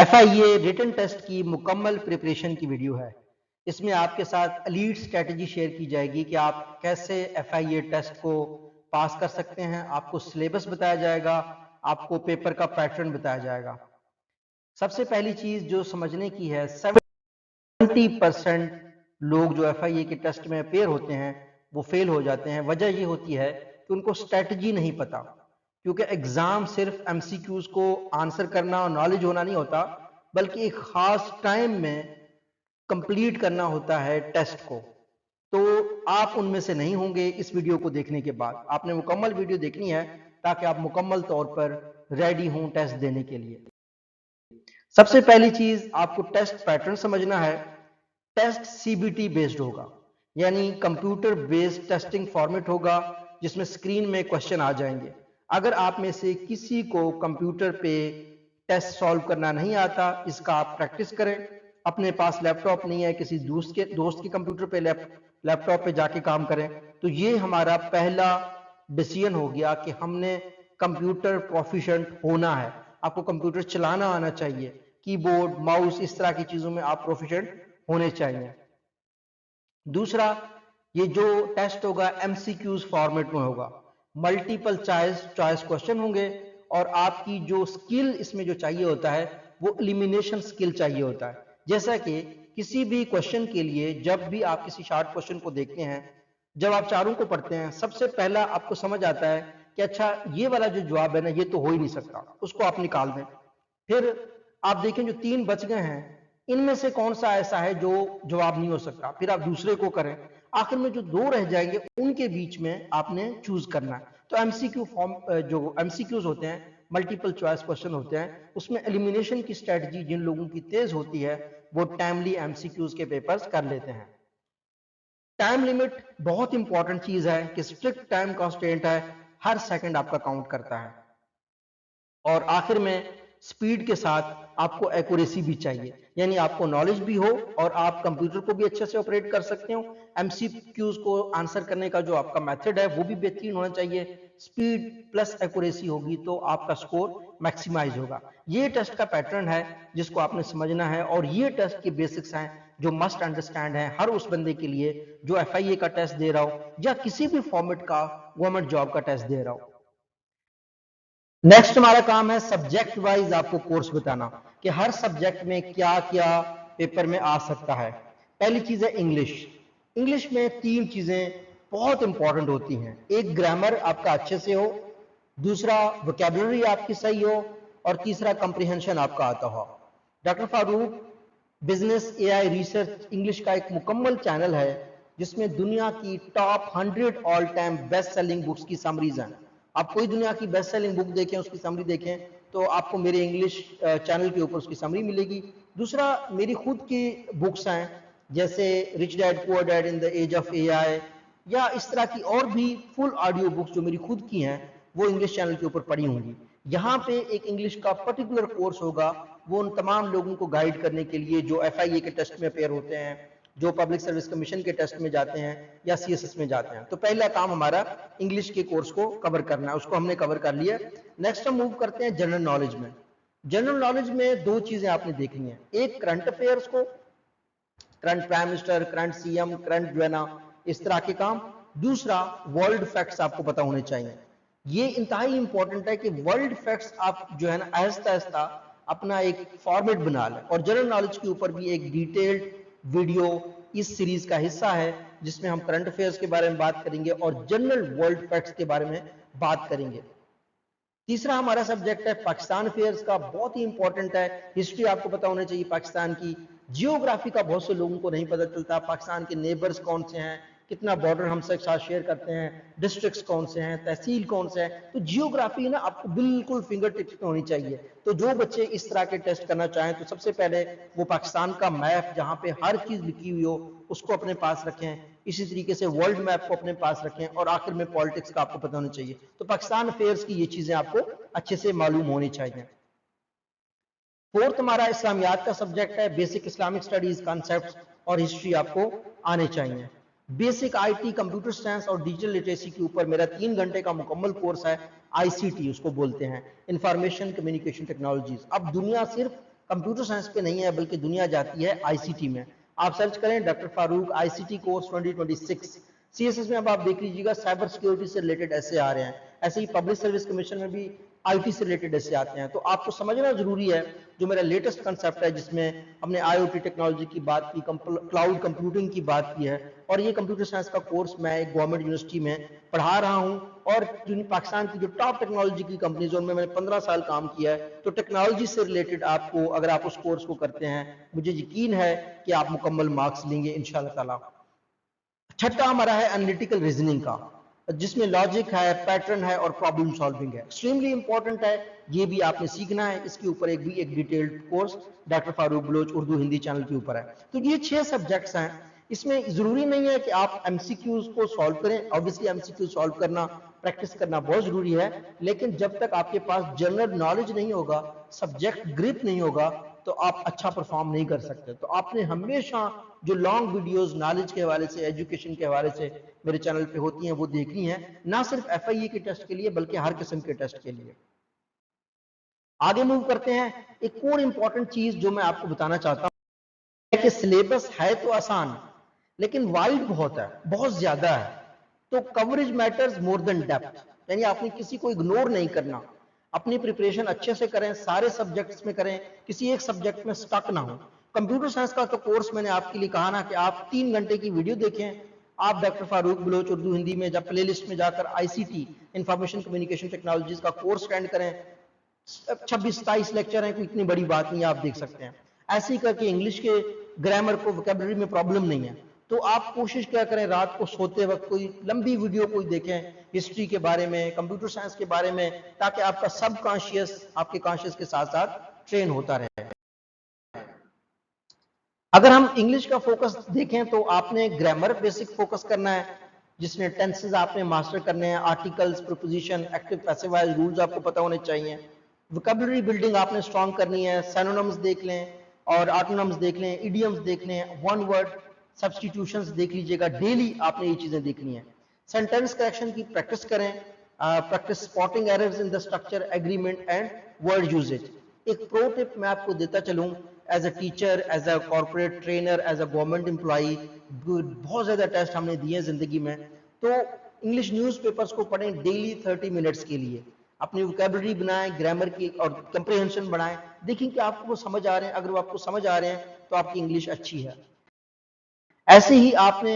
FIA written test की मुकम्मल preparation की वीडियो है। इसमें आपके साथ एलीट स्ट्रेटजी शेयर की जाएगी कि आप कैसे FIA टेस्ट को पास कर सकते हैं। आपको सिलेबस बताया जाएगा, आपको पेपर का पैटर्न बताया जाएगा। सबसे पहली चीज जो समझने की है, 70% लोग जो FIA के टेस्ट में अपेयर होते हैं वो फेल हो जाते हैं। वजह ये होती है कि उनको स्ट्रेटजी नहीं पता, क्योंकि एग्जाम सिर्फ MCQs को आंसर करना और नॉलेज होना नहीं होता, बल्कि एक खास टाइम में कंप्लीट करना होता है टेस्ट को। तो आप उनमें से नहीं होंगे। इस वीडियो को देखने के बाद आपने मुकम्मल वीडियो देखनी है ताकि आप मुकम्मल तौर पर रेडी हों टेस्ट देने के लिए। सबसे पहली चीज, आपको टेस्ट पैटर्न समझना है। टेस्ट CBT बेस्ड होगा, यानी कंप्यूटर बेस्ड टेस्टिंग फॉर्मेट होगा, जिसमें स्क्रीन में क्वेश्चन आ जाएंगे। अगर आप में से किसी को कंप्यूटर पे टेस्ट सॉल्व करना नहीं आता, इसका आप प्रैक्टिस करें। अपने पास लैपटॉप नहीं है, किसी दोस्त के कंप्यूटर पे लैपटॉप पे जाके काम करें। तो ये हमारा पहला डिसीजन हो गया कि हमने कंप्यूटर प्रोफिशिएंट होना है। आपको कंप्यूटर चलाना आना चाहिए, कीबोर्ड, माउस, इस तरह की चीजों में आप प्रोफिशिएंट होने चाहिए। दूसरा, ये जो टेस्ट होगा MCQs फॉर्मेट में होगा, मल्टीपल चॉइस क्वेश्चन होंगे, और आपकी जो स्किल इसमें जो चाहिए होता है वो एलिमिनेशन स्किल चाहिए होता है। जैसा कि किसी भी क्वेश्चन के लिए जब भी आप किसी शॉर्ट क्वेश्चन को देखते हैं, जब आप चारों को पढ़ते हैं, सबसे पहला आपको समझ आता है कि अच्छा ये वाला जो जवाब है ना, ये तो हो ही नहीं सकता, उसको आप निकाल दें। फिर आप देखें जो 3 बच गए हैं, इनमें से कौन सा ऐसा है जो जवाब नहीं हो सकता, फिर आप दूसरे को करें। आखिर में जो 2 रह जाएंगे उनके बीच में आपने चूज करना है। तो MCQ फॉर्म, जो MCQs होते हैं, मल्टीपल चॉइस क्वेश्चन होते हैं, उसमें एलिमिनेशन की स्ट्रेटजी जिन लोगों की तेज होती है वो टाइमली MCQs के पेपर्स कर लेते हैं। टाइम लिमिट बहुत इंपॉर्टेंट चीज है कि स्ट्रिक्ट टाइम कंस्ट्रेंट है, हर सेकंड आपका काउंट करता है। और आखिर में स्पीड के साथ आपको एक्यूरेसी भी चाहिए, यानी आपको नॉलेज भी हो और आप कंप्यूटर को भी अच्छे से ऑपरेट कर सकते हो। MCQs को आंसर करने का जो आपका मेथड है वो भी बेहतरीन होना चाहिए। स्पीड प्लस एक्यूरेसी होगी तो आपका स्कोर मैक्सिमाइज होगा। ये टेस्ट का पैटर्न है जिसको आपने समझना है, और ये टेस्ट के बेसिक्स हैं जो मस्ट अंडरस्टैंड है हर उस बंदे के लिए जो FIA का टेस्ट दे रहा हो या किसी भी फॉर्मेट का गवर्नमेंट जॉब का टेस्ट दे रहा हो। नेक्स्ट हमारा काम है सब्जेक्ट वाइज आपको कोर्स बताना कि हर सब्जेक्ट में क्या क्या पेपर में आ सकता है। पहली चीज है इंग्लिश। इंग्लिश में 3 चीजें बहुत इंपॉर्टेंट होती हैं। एक, ग्रामर आपका अच्छे से हो, दूसरा वोकैबुलरी आपकी सही हो, और तीसरा कंप्रीहेंशन आपका आता हो। Doctor Farooq business AI research English का एक मुकम्मल चैनल है जिसमें दुनिया की top 100 all time best selling books की समरीज हैं। आप कोई दुनिया की बेस्ट सेलिंग बुक देखें, उसकी समरी देखें, तो आपको मेरे इंग्लिश चैनल के ऊपर उसकी समरी मिलेगी। दूसरा, मेरी खुद की बुक्स हैं जैसे rich dad poor dad in the age of AI, या इस तरह की और भी फुल ऑडियो बुक्स जो मेरी खुद की हैं वो इंग्लिश चैनल के ऊपर पड़ी होंगी। यहाँ पे एक इंग्लिश का पर्टिकुलर कोर्स होगा, वो उन तमाम लोगों को गाइड करने के लिए जो FIA के टेस्ट में अपेयर होते हैं, जो पब्लिक सर्विस कमीशन के टेस्ट में जाते हैं या CSS में जाते हैं। तो पहला काम हमारा इंग्लिश के कोर्स को कवर करना है, उसको हमने कवर कर लिया। नेक्स्ट हम मूव करते हैं जनरल नॉलेज में। जनरल नॉलेज में 2 चीजें आपने देखनी है। एक, करंट अफेयर्स को, current prime minister, current CM, current जो है ना इस तरह के काम। दूसरा, वर्ल्ड फैक्ट्स आपको पता होने चाहिए। ये इंतहाई इंपॉर्टेंट है कि वर्ल्ड फैक्ट्स आप जो है ना आहिस्ता आहिस्ता अपना एक फॉर्मेट बना लें। और जनरल नॉलेज के ऊपर भी एक डिटेल्ड वीडियो इस सीरीज का हिस्सा है जिसमें हम करंट अफेयर्स के बारे में बात करेंगे और जनरल वर्ल्ड फैक्ट्स के बारे में बात करेंगे। तीसरा हमारा सब्जेक्ट है पाकिस्तान अफेयर्स का, बहुत ही इंपॉर्टेंट है। हिस्ट्री आपको पता होनी चाहिए पाकिस्तान की। जियोग्राफी का बहुत से लोगों को नहीं पता चलता, पाकिस्तान के नेबर्स कौन से हैं, कितना बॉर्डर हमसे साथ शेयर करते हैं, डिस्ट्रिक्ट्स कौन से हैं, तहसील कौन से हैं। तो जियोग्राफी ना आपको बिल्कुल फिंगर टिप्स में होनी चाहिए। तो जो बच्चे इस तरह के टेस्ट करना चाहें तो सबसे पहले वो पाकिस्तान का मैप जहां पे हर चीज लिखी हुई हो उसको अपने पास रखें। इसी तरीके से वर्ल्ड मैप को अपने पास रखें, और आखिर में पॉलिटिक्स का आपको पता होना चाहिए। तो पाकिस्तान अफेयर्स की ये चीजें आपको अच्छे से मालूम होनी चाहिए। फोर्थ हमारा इस्लामियात का सब्जेक्ट है। बेसिक इस्लामिक स्टडीज, कॉन्सेप्ट्स और हिस्ट्री आपको आने चाहिए। बेसिक IT, कंप्यूटर साइंस और डिजिटल लिटरेसी के ऊपर मेरा 3 घंटे का मुकम्मल कोर्स है। ICT उसको बोलते हैं, इंफॉर्मेशन कम्युनिकेशन टेक्नोलॉजीज। अब दुनिया सिर्फ कंप्यूटर साइंस पे नहीं है, बल्कि दुनिया जाती है आईसीटी में। आप सर्च करें doctor Farooq ICT course 2026। CSS में अब आप देख लीजिएगा साइबर सिक्योरिटी से रिलेटेड ऐसे आ रहे हैं, ऐसे ही पब्लिक सर्विस कमीशन में भी आईटी से रिलेटेड ऐसे आते हैं। तो आपको समझना जरूरी है, जो मेरा लेटेस्ट कंसेप्ट है जिसमें हमने आईओटी टेक्नोलॉजी की बात की, क्लाउड कंप्यूटिंग की बात की है, और ये कंप्यूटर साइंस का कोर्स मैं एक गवर्नमेंट यूनिवर्सिटी में पढ़ा रहा हूं, और पाकिस्तान की जो टॉप टेक्नोलॉजी की कंपनीज उनमें मैंने 15 साल काम किया है। तो टेक्नोलॉजी से रिलेटेड आपको, अगर आप उस कोर्स को करते हैं, मुझे यकीन है कि आप मुकम्मल मार्क्स लेंगे इंशाल्लाह ताला। छठा हमारा है एनालिटिकल रीजनिंग का, जिसमें लॉजिक है, पैटर्न है और प्रॉब्लम सॉल्विंग है। एक्सट्रीमली इंपॉर्टेंट है, ये भी आपने सीखना है। इसके ऊपर एक detailed course doctor Farooq Baloch Urdu Hindi channel के ऊपर है। तो ये 6 सब्जेक्ट्स हैं। इसमें जरूरी नहीं है कि आप एमसीक्यूज को सॉल्व करें, ऑब्वियसली एमसीक्यू सॉल्व करना, प्रैक्टिस करना बहुत जरूरी है, लेकिन जब तक आपके पास जनरल नॉलेज नहीं होगा, सब्जेक्ट ग्रिप नहीं होगा, तो आप अच्छा परफॉर्म नहीं कर सकते। तो आपने हमेशा जो लॉन्ग वीडियोस नॉलेज के हवाले से, एजुकेशन के हवाले से मेरे चैनल पे होती हैं, वो देखनी है, ना सिर्फ एफआईए के टेस्ट के लिए बल्कि हर किस्म के टेस्ट के लिए। आगे मूव करते हैं। एक और इंपॉर्टेंट चीज जो मैं आपको बताना चाहता हूं कि सिलेबस है तो आसान, लेकिन वाइड बहुत है, बहुत ज्यादा है। तो coverage matters more than depth, यानी आपने किसी को इग्नोर नहीं करना, अपनी प्रिपरेशन अच्छे से करें, सारे सब्जेक्ट्स में करें, किसी एक सब्जेक्ट में स्टक ना हो। कंप्यूटर साइंस का तो कोर्स मैंने आपके लिए कहा ना कि आप 3 घंटे की वीडियो देखें। आप डॉक्टर फारूक बलोच उर्दू हिंदी में जब प्ले लिस्ट में जाकर आईसीटी इंफॉर्मेशन कम्युनिकेशन टेक्नोलॉजीज का कोर्स अटेंड करें, 26-27 लेक्चर हैं, कोई इतनी बड़ी बात नहीं है, आप देख सकते हैं। ऐसे ही करके इंग्लिश के ग्रामर को, वोकैबुलरी में प्रॉब्लम नहीं है। तो आप कोशिश क्या करें, रात को सोते वक्त कोई लंबी वीडियो कोई देखें हिस्ट्री के बारे में, कंप्यूटर साइंस के बारे में, ताकि आपका सब कॉन्शियस आपके कॉन्शियस के साथ साथ ट्रेन होता रहे। अगर हम इंग्लिश का फोकस देखें तो आपने ग्रामर बेसिक फोकस करना है, जिसमें टेंसेस आपने मास्टर करने हैं, articles, preposition, active passive voice rules आपको पता होने चाहिए। वोकैबुलरी बिल्डिंग आपने स्ट्रॉन्ग करनी है, सिनोनिम्स देख लें और ऑटोनिम्स देख लें, इडियम्स देख लें, वन वर्ड सब्स्टिट्यूशंस देख लीजिएगा। डेली आपने ये चीजें देखनी है। सेंटेंस करेक्शन की प्रैक्टिस करें, practice spotting errors in the structure, agreement and word usage. एक प्रो टिप मैं आपको देता चलूं, as a teacher, as a corporate trainer, as a government employee, बहुत ज्यादा टेस्ट हमने दिए हैं जिंदगी में। तो इंग्लिश न्यूज़पेपर्स को पढ़ें डेली 30 मिनट्स के लिए, अपनी वोकैबुलरी बनाएं, ग्रामर की और कंप्रीहेंशन बढ़ाएं, देखें कि आपको वो समझ आ रहे हैं। अगर वो आपको समझ आ रहे हैं तो आपकी इंग्लिश अच्छी है। ऐसे ही आपने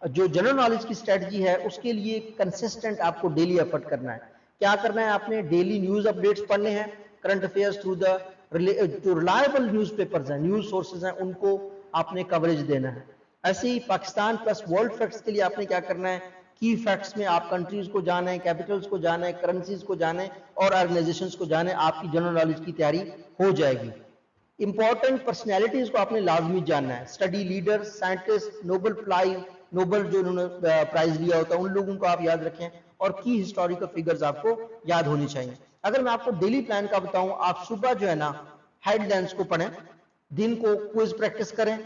जो जनरल नॉलेज की स्ट्रेटजी है, उसके लिए कंसिस्टेंट आपको डेली एफर्ट करना है। क्या करना है, आपने डेली न्यूज अपडेट्स पढ़ने हैं, करंट अफेयर्स थ्रू द जो रिलायबल न्यूज़पेपर्स हैं, न्यूज सोर्सेज हैं, उनको आपने कवरेज देना है। ऐसे ही पाकिस्तान प्लस वर्ल्ड फैक्ट्स के लिए आपने क्या करना है, की फैक्ट्स में आप कंट्रीज को जाना है, कैपिटल्स को जाना है, करेंसीज को जाना है और ऑर्गेनाइजेशंस को जाना है, आपकी जनरल नॉलेज की तैयारी हो जाएगी। इंपॉर्टेंट पर्सनैलिटीज को आपने लाजमी जानना है, स्टडी लीडर, साइंटिस्ट, नोबल जो उन्होंने प्राइज लिया होता है, उन लोगों को आप याद रखें, और की हिस्टोरिकल फिगर्स आपको याद होनी चाहिए। अगर मैं आपको डेली प्लान का बताऊं, आप सुबह जो है ना हेडलाइंस को पढ़ें, दिन को क्विज प्रैक्टिस करें,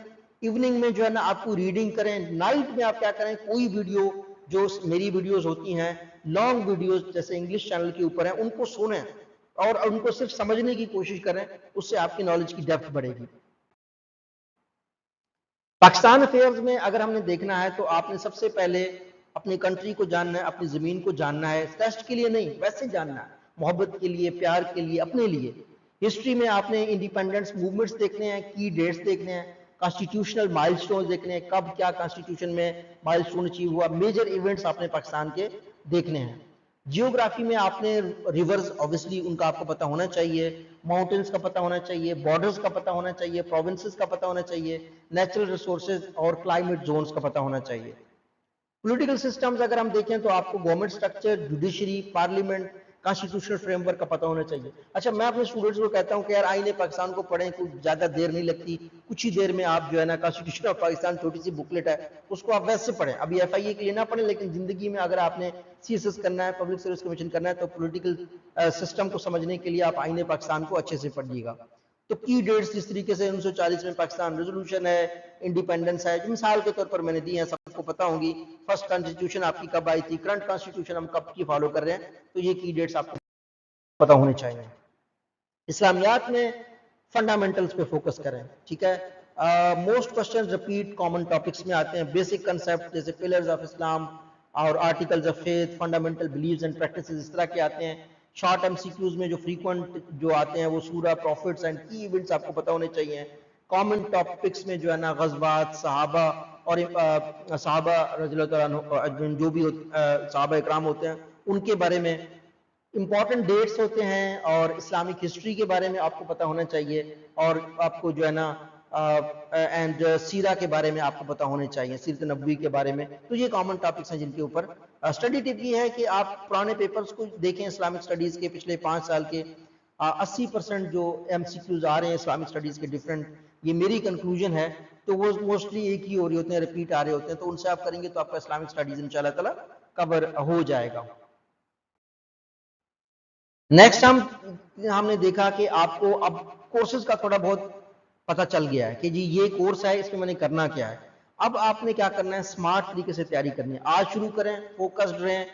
इवनिंग में जो है ना आपको रीडिंग करें, नाइट में आप क्या करें, कोई वीडियो जो मेरी वीडियोस होती हैं, लॉन्ग वीडियोस जैसे इंग्लिश चैनल के ऊपर है, उनको सुनें और उनको सिर्फ समझने की कोशिश करें, उससे आपकी नॉलेज की डेप्थ बढ़ेगी। पाकिस्तान अफेयर्स में अगर हमने देखना है तो आपने सबसे पहले अपनी कंट्री को जानना है, अपनी जमीन को जानना है, टेस्ट के लिए नहीं, वैसे जानना है, मोहब्बत के लिए, प्यार के लिए, अपने लिए। हिस्ट्री में आपने इंडिपेंडेंस मूवमेंट्स देखने हैं, की डेट्स देखने हैं, कॉन्स्टिट्यूशनल माइलस्टोन्स देखने हैं, कब क्या कॉन्स्टिट्यूशन में माइलस्टोन अचीव हुआ, मेजर इवेंट्स आपने पाकिस्तान के देखने हैं। जियोग्राफी में आपने रिवर्स, ऑब्वियसली उनका आपको पता होना चाहिए, माउंटेन्स का पता होना चाहिए, बॉर्डर्स का पता होना चाहिए, प्रोविंसेस का पता होना चाहिए, नेचुरल रिसोर्सेज और क्लाइमेट जोन्स का पता होना चाहिए। पॉलिटिकल सिस्टम्स अगर हम देखें तो आपको government structure, judiciary, parliament, constitutional framework का पता होना चाहिए। अच्छा, मैं अपने स्टूडेंट्स को कहता हूं कि यार आईने पाकिस्तान को पढ़ें, कुछ ज्यादा देर नहीं लगती, कुछ ही देर में आप जो है ना कॉन्स्टिट्यूशन ऑफ पाकिस्तान छोटी सी बुकलेट है, उसको आप वैसे पढ़ें, अभी एफआईए के लिए ना पढ़ें, लेकिन जिंदगी में अगर आपने सीएसएस करना है, पब्लिक सर्विस कमीशन करना है, तो पॉलिटिकल सिस्टम को समझने के लिए आप आईने पाकिस्तान को अच्छे से पढ़िएगा। तो की डेट्स जिस तरीके से 1940 में पाकिस्तान रेजोल्यूशन है, इंडिपेंडेंस है, मिसाल के तौर पर मैंने दी है, सबको पता होंगी। फर्स्ट कॉन्स्टिट्यूशन आपकी कब आई थी, करंट कॉन्स्टिट्यूशन हम कब की फॉलो कर रहे हैं, तो ये की डेट्स आपको पता होने चाहिए। इस्लामियात में फंडामेंटल्स पे फोकस करें, ठीक है। Most question repeat common topics में आते हैं, बेसिक कंसेप्ट जैसे पिलर्स ऑफ इस्लाम और articles of faith, fundamental beliefs and practices, इस तरह के आते हैं। शॉर्ट एमसीक्यूज में जो फ्रीक्वेंट जो आते हैं वो सूरा, प्रॉफिट्स एंड की इवेंट्स आपको पता होने चाहिए। कॉमन टॉपिक्स में जो है ना गज़वात, सहाबा और सहाबा रज़ियल्लाहु तआला अन्हु अजमईन, जो भी सहाबा इकराम होते हैं उनके बारे में इंपॉर्टेंट डेट्स होते हैं, और इस्लामिक हिस्ट्री के बारे में आपको पता होना चाहिए, और आपको जो है ना एंड सीरा के बारे में आपको पता होने चाहिए, सीरत नबवी के बारे में। तो ये कॉमन टॉपिक्स हैं जिनके ऊपर स्टडी टिप ये है कि आप पुराने पेपर्स को देखें इस्लामिक स्टडीज के पिछले 5 साल के। 80% जो एमसीक्यूज आ रहे हैं इस्लामिक स्टडीज के डिफरेंट, ये मेरी कंक्लूजन है, तो वो मोस्टली एक ही हो रही होते हैं, रिपीट आ रहे होते हैं, तो उनसे आप करेंगे तो आपका इस्लामिक स्टडीज इंशाल्लाह ताला कवर हो जाएगा। नेक्स्ट हमने देखा कि आपको अब कोर्सेज का थोड़ा बहुत पता चल गया है कि जी ये कोर्स है, इसमें मैंने करना क्या है। अब आपने क्या करना है, स्मार्ट तरीके से तैयारी करनी है। आज शुरू करें, फोकस्ड रहें,